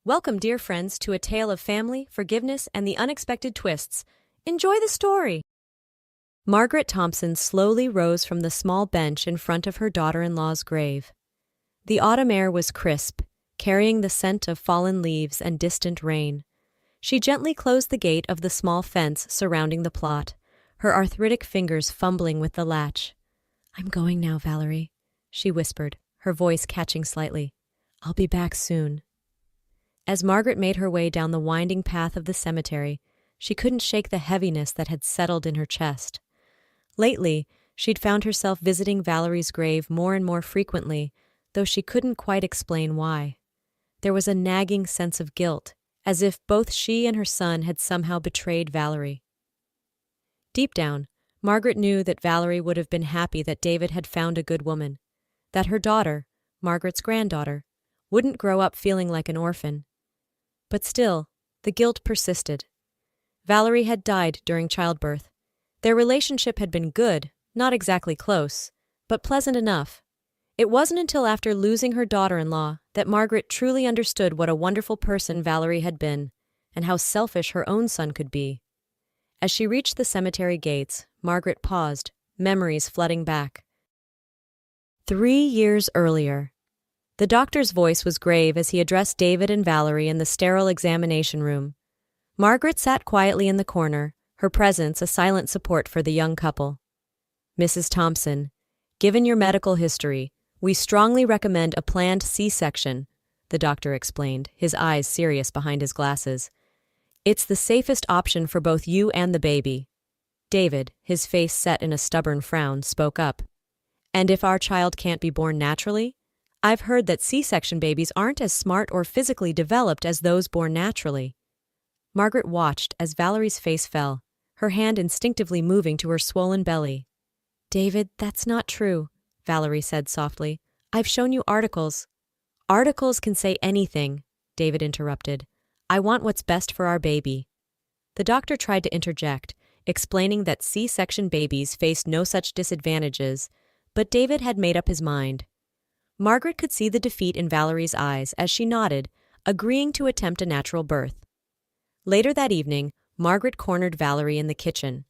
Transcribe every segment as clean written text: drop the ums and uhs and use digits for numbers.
Welcome, dear friends, to a tale of family, forgiveness, and the unexpected twists. Enjoy the story! Margaret Thompson slowly rose from the small bench in front of her daughter-in-law's grave. The autumn air was crisp, carrying the scent of fallen leaves and distant rain. She gently closed the gate of the small fence surrounding the plot, her arthritic fingers fumbling with the latch. "I'm going now, Valerie," she whispered, her voice catching slightly. "I'll be back soon." As Margaret made her way down the winding path of the cemetery, she couldn't shake the heaviness that had settled in her chest. Lately, she'd found herself visiting Valerie's grave more and more frequently, though she couldn't quite explain why. There was a nagging sense of guilt, as if both she and her son had somehow betrayed Valerie. Deep down, Margaret knew that Valerie would have been happy that David had found a good woman, that her daughter, Margaret's granddaughter, wouldn't grow up feeling like an orphan. But still, the guilt persisted. Valerie had died during childbirth. Their relationship had been good, not exactly close, but pleasant enough. It wasn't until after losing her daughter-in-law that Margaret truly understood what a wonderful person Valerie had been, and how selfish her own son could be. As she reached the cemetery gates, Margaret paused, memories flooding back. 3 years earlier. The doctor's voice was grave as he addressed David and Valerie in the sterile examination room. Margaret sat quietly in the corner, her presence a silent support for the young couple. "Mrs. Thompson, given your medical history, we strongly recommend a planned C-section," the doctor explained, his eyes serious behind his glasses. "It's the safest option for both you and the baby." David, his face set in a stubborn frown, spoke up. "And if our child can't be born naturally? I've heard that C-section babies aren't as smart or physically developed as those born naturally." Margaret watched as Valerie's face fell, her hand instinctively moving to her swollen belly. "David, that's not true," Valerie said softly. "I've shown you articles." "Articles can say anything," David interrupted. "I want what's best for our baby." The doctor tried to interject, explaining that C-section babies faced no such disadvantages, but David had made up his mind. Margaret could see the defeat in Valerie's eyes as she nodded, agreeing to attempt a natural birth. Later that evening, Margaret cornered Valerie in the kitchen.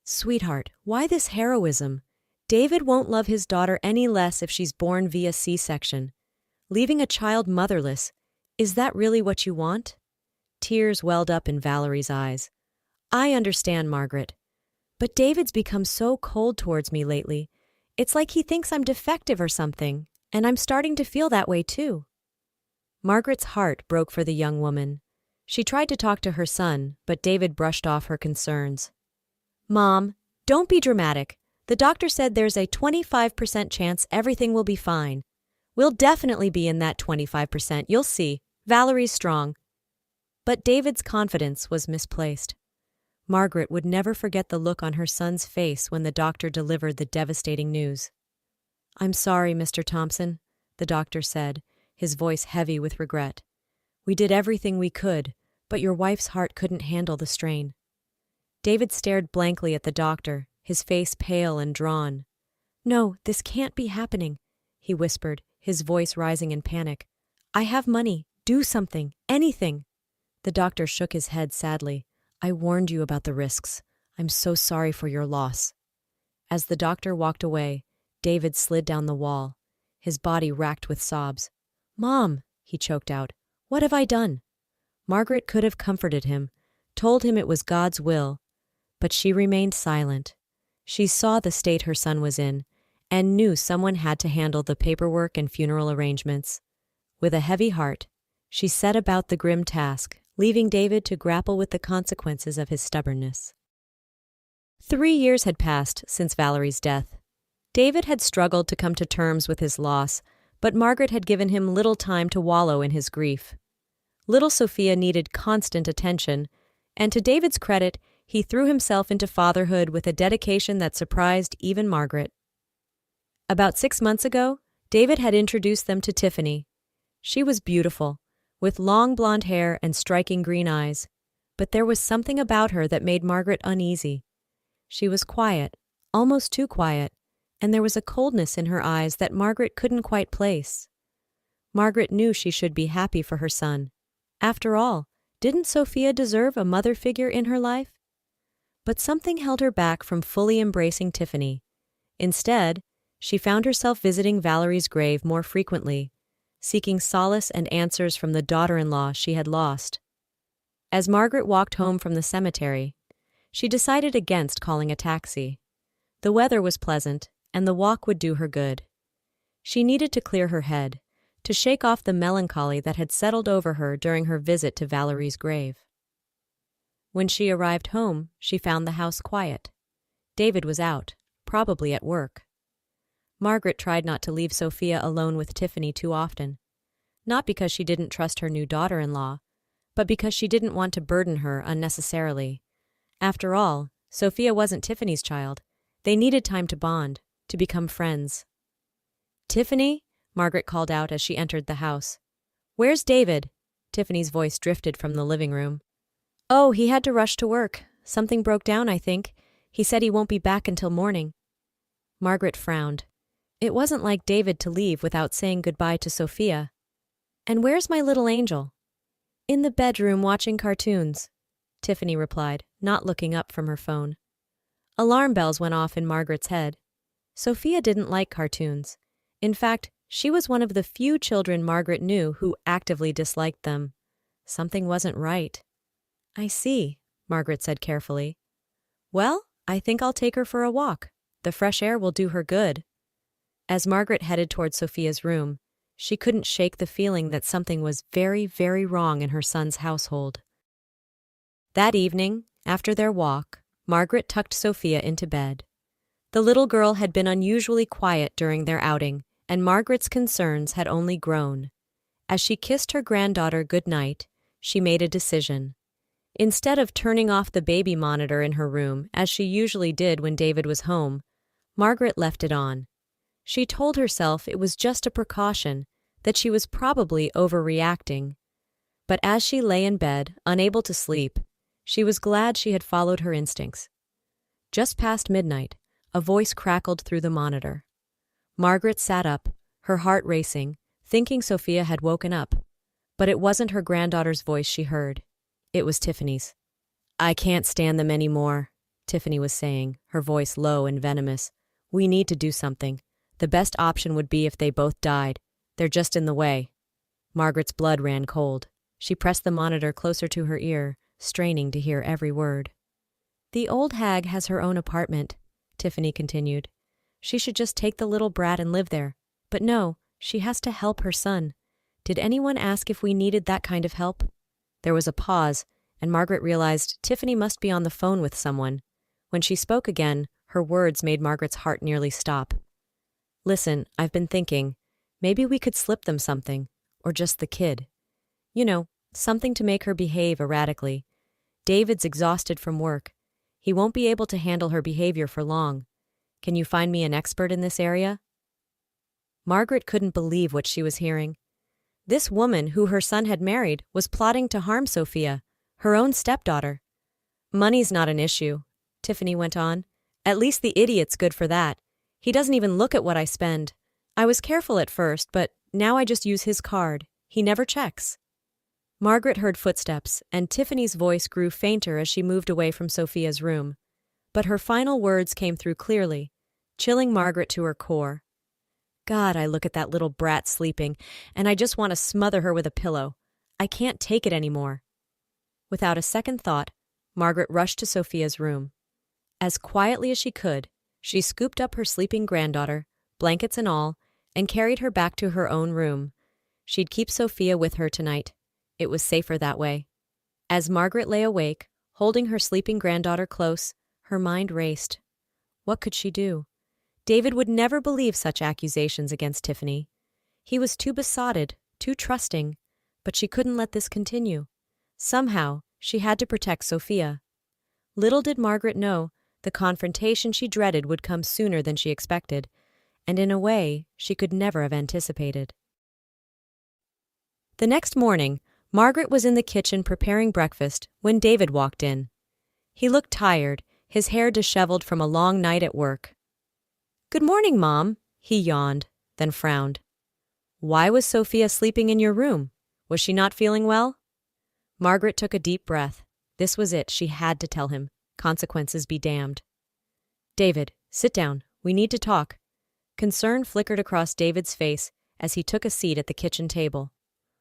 "Sweetheart, why this heroism? David won't love his daughter any less if she's born via C-section. Leaving a child motherless, is that really what you want?" Tears welled up in Valerie's eyes. "I understand, Margaret. But David's become so cold towards me lately. It's like he thinks I'm defective or something. And I'm starting to feel that way too." Margaret's heart broke for the young woman. She tried to talk to her son, but David brushed off her concerns. "Mom, don't be dramatic. The doctor said there's a 25% chance everything will be fine. We'll definitely be in that 25%, you'll see. Valerie's strong." But David's confidence was misplaced. Margaret would never forget the look on her son's face when the doctor delivered the devastating news. "I'm sorry, Mr. Thompson," the doctor said, his voice heavy with regret. "We did everything we could, but your wife's heart couldn't handle the strain." David stared blankly at the doctor, his face pale and drawn. "No, this can't be happening," he whispered, his voice rising in panic. "I have money. Do something. Anything." The doctor shook his head sadly. "I warned you about the risks. I'm so sorry for your loss." As the doctor walked away, David slid down the wall, his body racked with sobs. "Mom," he choked out, "what have I done?" Margaret could have comforted him, told him it was God's will, but she remained silent. She saw the state her son was in, and knew someone had to handle the paperwork and funeral arrangements. With a heavy heart, she set about the grim task, leaving David to grapple with the consequences of his stubbornness. 3 years had passed since Valerie's death. David had struggled to come to terms with his loss, but Margaret had given him little time to wallow in his grief. Little Sophia needed constant attention, and to David's credit, he threw himself into fatherhood with a dedication that surprised even Margaret. About 6 months ago, David had introduced them to Tiffany. She was beautiful, with long blonde hair and striking green eyes, but there was something about her that made Margaret uneasy. She was quiet, almost too quiet, and there was a coldness in her eyes that Margaret couldn't quite place. Margaret knew she should be happy for her son. After all, didn't Sophia deserve a mother figure in her life? But something held her back from fully embracing Tiffany. Instead, she found herself visiting Valerie's grave more frequently, seeking solace and answers from the daughter-in-law she had lost. As Margaret walked home from the cemetery, she decided against calling a taxi. The weather was pleasant, and the walk would do her good. She needed to clear her head, to shake off the melancholy that had settled over her during her visit to Valerie's grave. When she arrived home, she found the house quiet. David was out, probably at work. Margaret tried not to leave Sophia alone with Tiffany too often, not because she didn't trust her new daughter-in-law, but because she didn't want to burden her unnecessarily. After all, Sophia wasn't Tiffany's child. They needed time to bond, to become friends. "Tiffany?" Margaret called out as she entered the house. "Where's David?" Tiffany's voice drifted from the living room. "Oh, he had to rush to work. Something broke down, I think. He said he won't be back until morning." Margaret frowned. It wasn't like David to leave without saying goodbye to Sophia. "And where's my little angel?" "In the bedroom watching cartoons," Tiffany replied, not looking up from her phone. Alarm bells went off in Margaret's head. Sophia didn't like cartoons. In fact, she was one of the few children Margaret knew who actively disliked them. Something wasn't right. "I see," Margaret said carefully. "Well, I think I'll take her for a walk. The fresh air will do her good." As Margaret headed toward Sophia's room, she couldn't shake the feeling that something was very, very wrong in her son's household. That evening, after their walk, Margaret tucked Sophia into bed. The little girl had been unusually quiet during their outing, and Margaret's concerns had only grown. As she kissed her granddaughter good night, she made a decision. Instead of turning off the baby monitor in her room, as she usually did when David was home, Margaret left it on. She told herself it was just a precaution, that she was probably overreacting. But as she lay in bed, unable to sleep, she was glad she had followed her instincts. Just past midnight, a voice crackled through the monitor. Margaret sat up, her heart racing, thinking Sophia had woken up. But it wasn't her granddaughter's voice she heard. It was Tiffany's. "I can't stand them anymore," Tiffany was saying, her voice low and venomous. "We need to do something. The best option would be if they both died. They're just in the way." Margaret's blood ran cold. She pressed the monitor closer to her ear, straining to hear every word. "The old hag has her own apartment," Tiffany continued. "She should just take the little brat and live there. But no, she has to help her son. Did anyone ask if we needed that kind of help?" There was a pause, and Margaret realized Tiffany must be on the phone with someone. When she spoke again, her words made Margaret's heart nearly stop. "Listen, I've been thinking. Maybe we could slip them something, or just the kid. You know, something to make her behave erratically. David's exhausted from work. He won't be able to handle her behavior for long. Can you find me an expert in this area?" Margaret couldn't believe what she was hearing. This woman, who her son had married, was plotting to harm Sophia, her own stepdaughter. "Money's not an issue," Tiffany went on. "At least the idiot's good for that. He doesn't even look at what I spend. I was careful at first, but now I just use his card. He never checks." Margaret heard footsteps, and Tiffany's voice grew fainter as she moved away from Sophia's room. But her final words came through clearly, chilling Margaret to her core. "God, I look at that little brat sleeping, and I just want to smother her with a pillow. I can't take it anymore." Without a second thought, Margaret rushed to Sophia's room. As quietly as she could, she scooped up her sleeping granddaughter, blankets and all, and carried her back to her own room. She'd keep Sophia with her tonight. It was safer that way. As Margaret lay awake, holding her sleeping granddaughter close, her mind raced. What could she do? David would never believe such accusations against Tiffany. He was too besotted, too trusting, but she couldn't let this continue. Somehow, she had to protect Sophia. Little did Margaret know, the confrontation she dreaded would come sooner than she expected, and in a way she could never have anticipated. The next morning, Margaret was in the kitchen preparing breakfast when David walked in. He looked tired, his hair disheveled from a long night at work. "Good morning, Mom," he yawned, then frowned. "Why was Sophia sleeping in your room? Was she not feeling well?" Margaret took a deep breath. This was it, she had to tell him. Consequences be damned. David, sit down. We need to talk. Concern flickered across David's face as he took a seat at the kitchen table.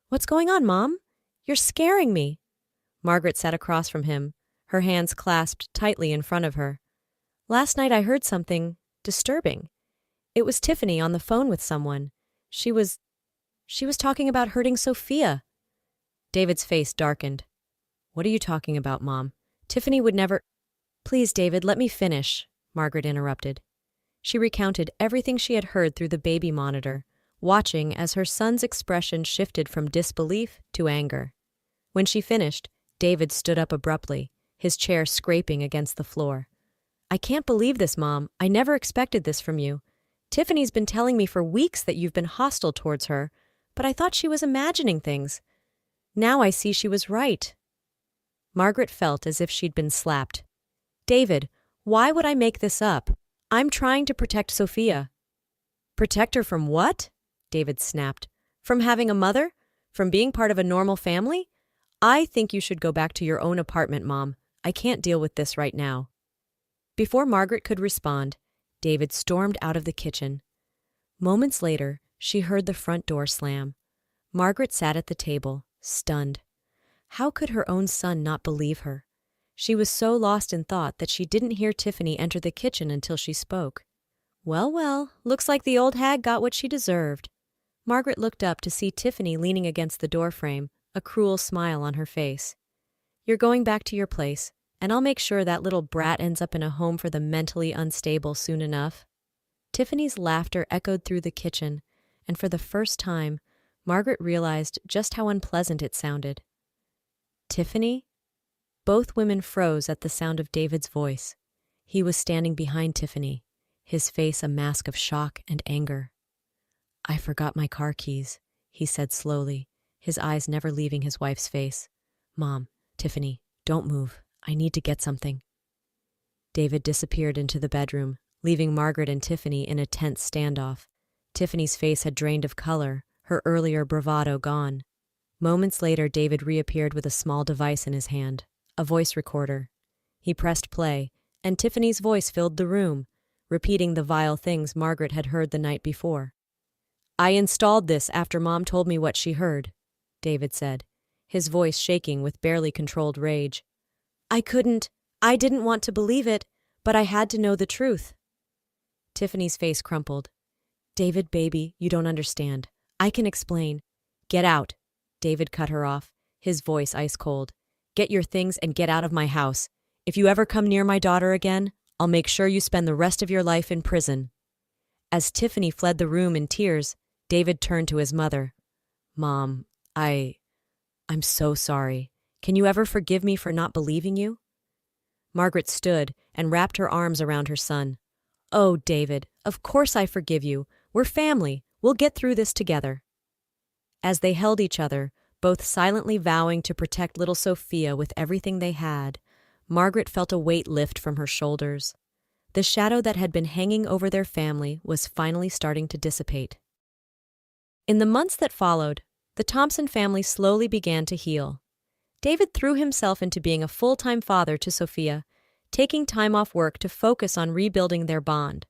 What's going on, Mom? You're scaring me. Margaret sat across from him, her hands clasped tightly in front of her. Last night I heard something disturbing. It was Tiffany on the phone with someone. She was talking about hurting Sophia. David's face darkened. What are you talking about, Mom? Tiffany would never— Please, David, let me finish, Margaret interrupted. She recounted everything she had heard through the baby monitor, watching as her son's expression shifted from disbelief to anger. When she finished, David stood up abruptly, his chair scraping against the floor. I can't believe this, Mom. I never expected this from you. Tiffany's been telling me for weeks that you've been hostile towards her, but I thought she was imagining things. Now I see she was right. Margaret felt as if she'd been slapped. David, why would I make this up? I'm trying to protect Sophia. Protect her from what? David snapped. From having a mother? From being part of a normal family? I think you should go back to your own apartment, Mom. I can't deal with this right now. Before Margaret could respond, David stormed out of the kitchen. Moments later, she heard the front door slam. Margaret sat at the table, stunned. How could her own son not believe her? She was so lost in thought that she didn't hear Tiffany enter the kitchen until she spoke. Well, looks like the old hag got what she deserved. Margaret looked up to see Tiffany leaning against the doorframe, a cruel smile on her face. You're going back to your place, and I'll make sure that little brat ends up in a home for the mentally unstable soon enough. Tiffany's laughter echoed through the kitchen, and for the first time, Margaret realized just how unpleasant it sounded. Tiffany? Both women froze at the sound of David's voice. He was standing behind Tiffany, his face a mask of shock and anger. I forgot my car keys, he said slowly, his eyes never leaving his wife's face. Mom, Tiffany, don't move. I need to get something. David disappeared into the bedroom, leaving Margaret and Tiffany in a tense standoff. Tiffany's face had drained of color, her earlier bravado gone. Moments later, David reappeared with a small device in his hand, a voice recorder. He pressed play, and Tiffany's voice filled the room, repeating the vile things Margaret had heard the night before. I installed this after Mom told me what she heard, David said, his voice shaking with barely controlled rage. I didn't want to believe it, but I had to know the truth. Tiffany's face crumpled. David, baby, you don't understand. I can explain. Get out. David cut her off, his voice ice cold. Get your things and get out of my house. If you ever come near my daughter again, I'll make sure you spend the rest of your life in prison. As Tiffany fled the room in tears, David turned to his mother. Mom, I'm so sorry. Can you ever forgive me for not believing you? Margaret stood and wrapped her arms around her son. Oh, David, of course I forgive you. We're family. We'll get through this together. As they held each other, both silently vowing to protect little Sophia with everything they had, Margaret felt a weight lift from her shoulders. The shadow that had been hanging over their family was finally starting to dissipate. In the months that followed, the Thompson family slowly began to heal. David threw himself into being a full-time father to Sophia, taking time off work to focus on rebuilding their bond.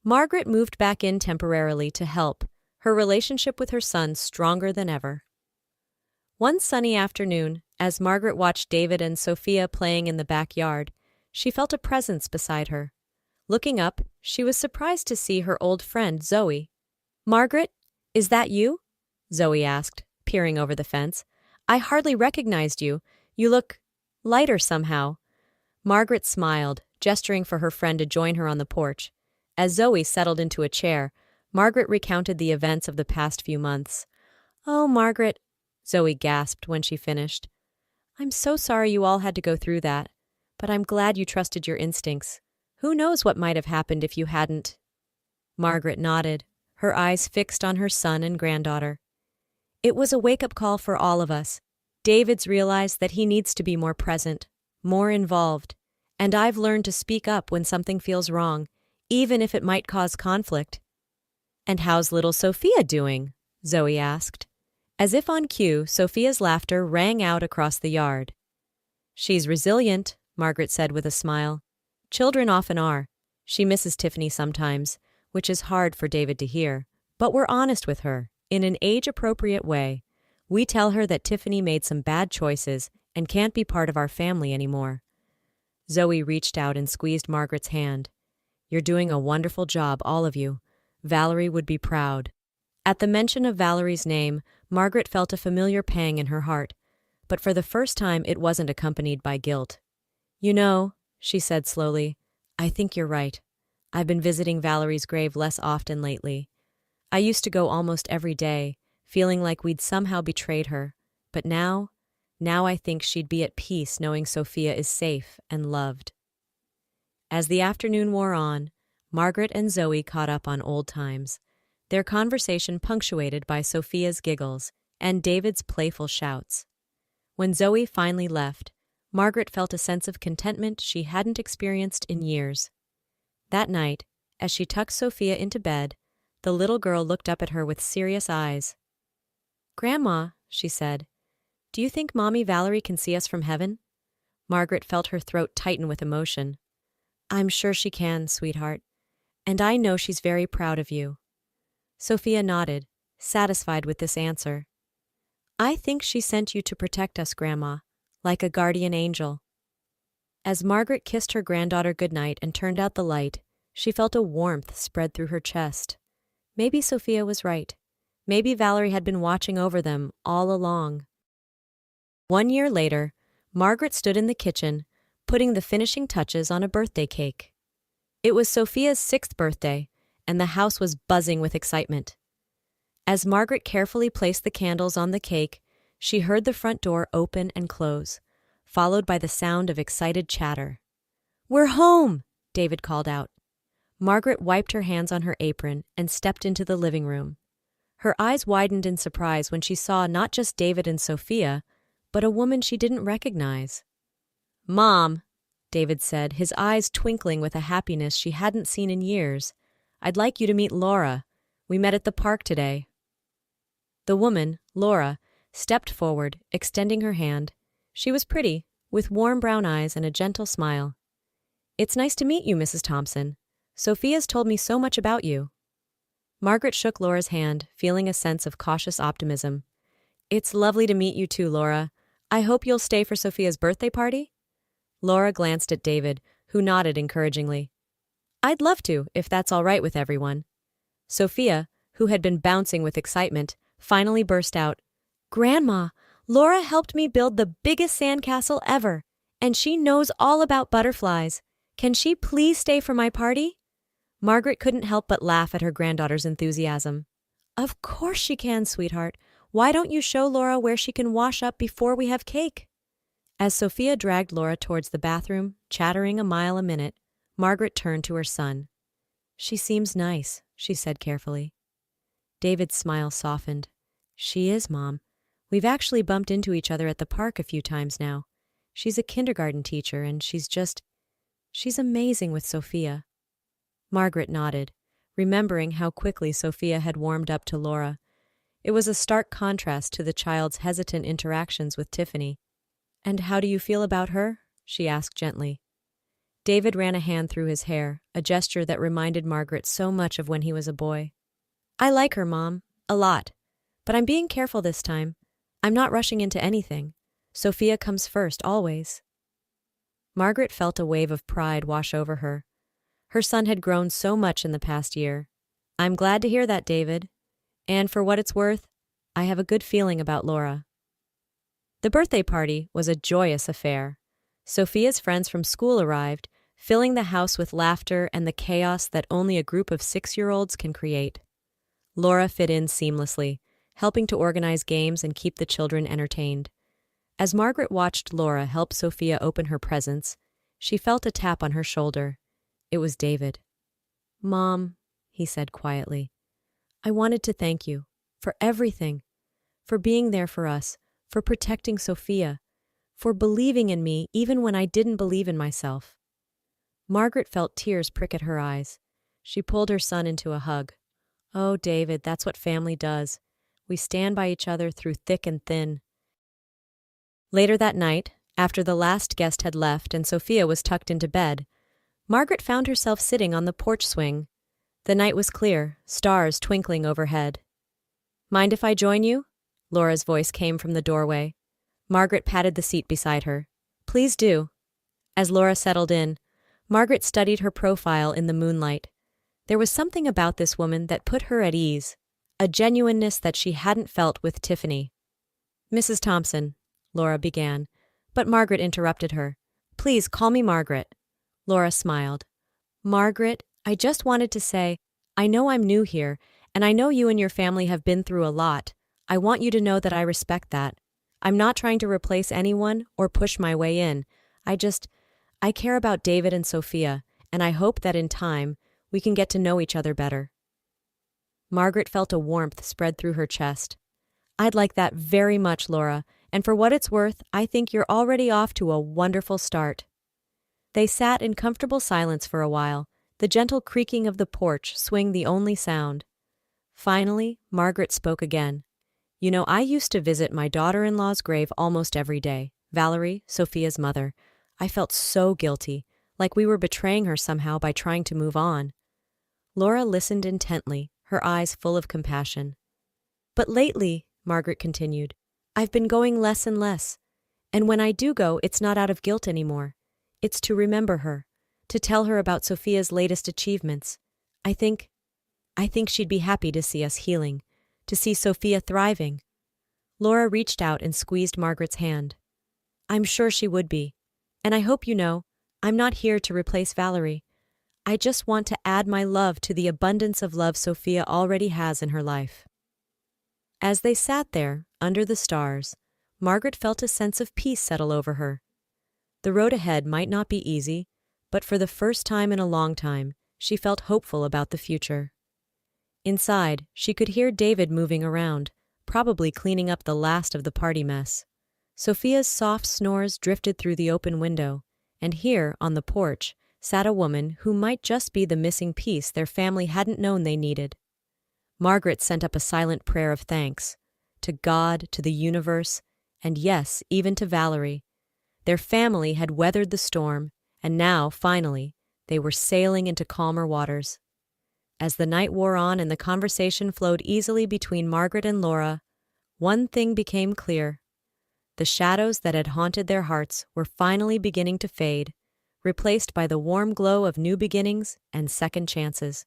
Margaret moved back in temporarily to help, her relationship with her son stronger than ever. One sunny afternoon, as Margaret watched David and Sophia playing in the backyard, she felt a presence beside her. Looking up, she was surprised to see her old friend Zoe. Margaret, is that you? Zoe asked, peering over the fence. I hardly recognized you. You look lighter somehow. Margaret smiled, gesturing for her friend to join her on the porch. As Zoe settled into a chair, Margaret recounted the events of the past few months. Oh, Margaret, Zoe gasped when she finished. I'm so sorry you all had to go through that, but I'm glad you trusted your instincts. Who knows what might have happened if you hadn't? Margaret nodded, her eyes fixed on her son and granddaughter. It was a wake-up call for all of us. David's realized that he needs to be more present, more involved, and I've learned to speak up when something feels wrong, even if it might cause conflict. And how's little Sophia doing? Zoe asked. As if on cue, Sophia's laughter rang out across the yard. "She's resilient," Margaret said with a smile. "Children often are. She misses Tiffany sometimes, which is hard for David to hear. But we're honest with her, in an age-appropriate way. We tell her that Tiffany made some bad choices and can't be part of our family anymore." Zoe reached out and squeezed Margaret's hand. "You're doing a wonderful job, all of you. Valerie would be proud." At the mention of Valerie's name, Margaret felt a familiar pang in her heart, but for the first time it wasn't accompanied by guilt. "You know," she said slowly, "I think you're right. I've been visiting Valerie's grave less often lately. I used to go almost every day, feeling like we'd somehow betrayed her, but now I think she'd be at peace knowing Sophia is safe and loved." As the afternoon wore on, Margaret and Zoe caught up on old times, their conversation punctuated by Sophia's giggles and David's playful shouts. When Zoe finally left, Margaret felt a sense of contentment she hadn't experienced in years. That night, as she tucked Sophia into bed, the little girl looked up at her with serious eyes. "Grandma," she said, "do you think Mommy Valerie can see us from heaven?" Margaret felt her throat tighten with emotion. "I'm sure she can, sweetheart. And I know she's very proud of you." Sophia nodded, satisfied with this answer. "I think she sent you to protect us, Grandma, like a guardian angel." As Margaret kissed her granddaughter goodnight and turned out the light, she felt a warmth spread through her chest. Maybe Sophia was right. Maybe Valerie had been watching over them all along. 1 year later, Margaret stood in the kitchen, putting the finishing touches on a birthday cake. It was Sophia's 6th birthday, and the house was buzzing with excitement. As Margaret carefully placed the candles on the cake, she heard the front door open and close, followed by the sound of excited chatter. "We're home!" David called out. Margaret wiped her hands on her apron and stepped into the living room. Her eyes widened in surprise when she saw not just David and Sophia, but a woman she didn't recognize. "Mom," David said, his eyes twinkling with a happiness she hadn't seen in years, "I'd like you to meet Laura. We met at the park today." The woman, Laura, stepped forward, extending her hand. She was pretty, with warm brown eyes and a gentle smile. "It's nice to meet you, Mrs. Thompson. Sophia's told me so much about you." Margaret shook Laura's hand, feeling a sense of cautious optimism. "It's lovely to meet you too, Laura. I hope you'll stay for Sophia's birthday party?" Laura glanced at David, who nodded encouragingly. "I'd love to, if that's all right with everyone." Sophia, who had been bouncing with excitement, finally burst out, "Grandma, Laura helped me build the biggest sandcastle ever, and she knows all about butterflies. Can she please stay for my party?" Margaret couldn't help but laugh at her granddaughter's enthusiasm. "Of course she can, sweetheart. Why don't you show Laura where she can wash up before we have cake?" As Sophia dragged Laura towards the bathroom, chattering a mile a minute, Margaret turned to her son. "She seems nice," she said carefully. David's smile softened. "She is, Mom. We've actually bumped into each other at the park a few times now. She's a kindergarten teacher, and she's amazing with Sophia." Margaret nodded, remembering how quickly Sophia had warmed up to Laura. It was a stark contrast to the child's hesitant interactions with Tiffany. "And how do you feel about her?" she asked gently. David ran a hand through his hair, a gesture that reminded Margaret so much of when he was a boy. "I like her, Mom, a lot. But I'm being careful this time. I'm not rushing into anything. Sophia comes first, always." Margaret felt a wave of pride wash over her. Her son had grown so much in the past year. "I'm glad to hear that, David. And for what it's worth, I have a good feeling about Laura." The birthday party was a joyous affair. Sophia's friends from school arrived, filling the house with laughter and the chaos that only a group of 6-year-olds can create. Laura fit in seamlessly, helping to organize games and keep the children entertained. As Margaret watched Laura help Sophia open her presents, she felt a tap on her shoulder. It was David. "Mom," he said quietly, "I wanted to thank you for everything, for being there for us, for protecting Sophia, for believing in me even when I didn't believe in myself." Margaret felt tears prick at her eyes. She pulled her son into a hug. "Oh, David, that's what family does. We stand by each other through thick and thin. Later that night, after the last guest had left and Sophia was tucked into bed, Margaret found herself sitting on the porch swing. The night was clear, stars twinkling overhead. "Mind if I join you?" Laura's voice came from the doorway. Margaret patted the seat beside her. "Please do." As Laura settled in, Margaret studied her profile in the moonlight. There was something about this woman that put her at ease, a genuineness that she hadn't felt with Tiffany. "Mrs. Thompson," Laura began, but Margaret interrupted her. "Please call me Margaret." Laura smiled. "Margaret, I just wanted to say, I know I'm new here, and I know you and your family have been through a lot. I want you to know that I respect that. I'm not trying to replace anyone or push my way in. I care about David and Sophia, and I hope that in time, we can get to know each other better." Margaret felt a warmth spread through her chest. "I'd like that very much, Laura, and for what it's worth, I think you're already off to a wonderful start." They sat in comfortable silence for a while, the gentle creaking of the porch swing the only sound. Finally, Margaret spoke again. "You know, I used to visit my daughter-in-law's grave almost every day, Valerie, Sophia's mother. I felt so guilty, like we were betraying her somehow by trying to move on." Laura listened intently, her eyes full of compassion. "But lately," Margaret continued, "I've been going less and less. And when I do go, it's not out of guilt anymore. It's to remember her, to tell her about Sophia's latest achievements. I think she'd be happy to see us healing, to see Sophia thriving." Laura reached out and squeezed Margaret's hand. "I'm sure she would be. And I hope you know, I'm not here to replace Valerie. I just want to add my love to the abundance of love Sophia already has in her life." As they sat there, under the stars, Margaret felt a sense of peace settle over her. The road ahead might not be easy, but for the first time in a long time, she felt hopeful about the future. Inside, she could hear David moving around, probably cleaning up the last of the party mess. Sophia's soft snores drifted through the open window, and here, on the porch, sat a woman who might just be the missing piece their family hadn't known they needed. Margaret sent up a silent prayer of thanks, to God, to the universe, and yes, even to Valerie. Their family had weathered the storm, and now, finally, they were sailing into calmer waters. As the night wore on and the conversation flowed easily between Margaret and Laura, one thing became clear. The shadows that had haunted their hearts were finally beginning to fade, replaced by the warm glow of new beginnings and second chances.